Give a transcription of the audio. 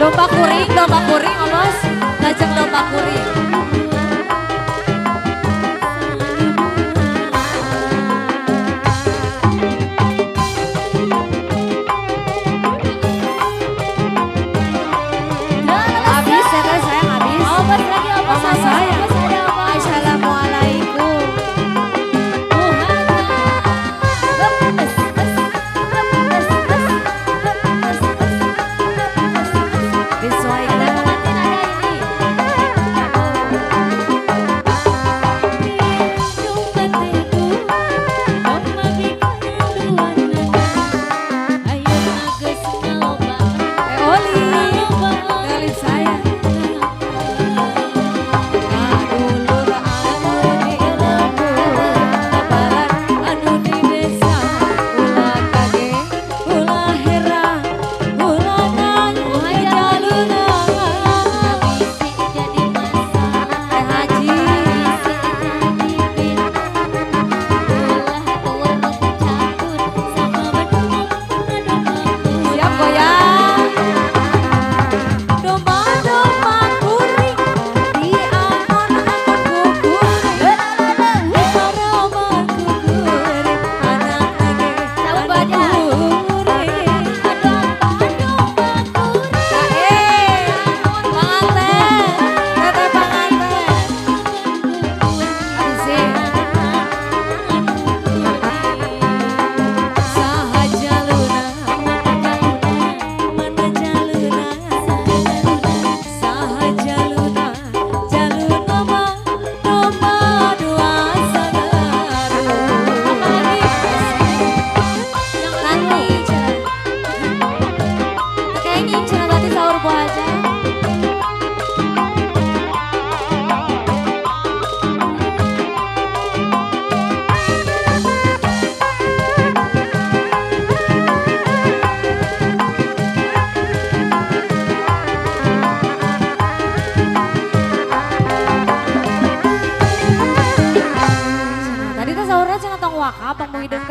Domba kuring, Bos. Lajeng domba kuring. Habis ya teh sayang habis. Oh, bos lagi apa Mama saya. Bos ada apa? Assalamualaikum. Disesuaikan. Oli, kenalin saya. Kadulur anu di lembur, lebaran anu di desa, ulah kage, ulah herang, ulah nanggung jaluna. Teh Haji, siap goyang. Domba-domba kuring di angon-angon kukuring, haraman kukuring, anak lagi kukuring. Panganten, teteh panganten. Abisi. Saha jaluna, mana jaluna, saha jaluna, jaluna mah domba dua sagaru. Nanti kayak ngincer tadi sahur buah aja. Tadi teh sahurnya cenah tong wakaf, tong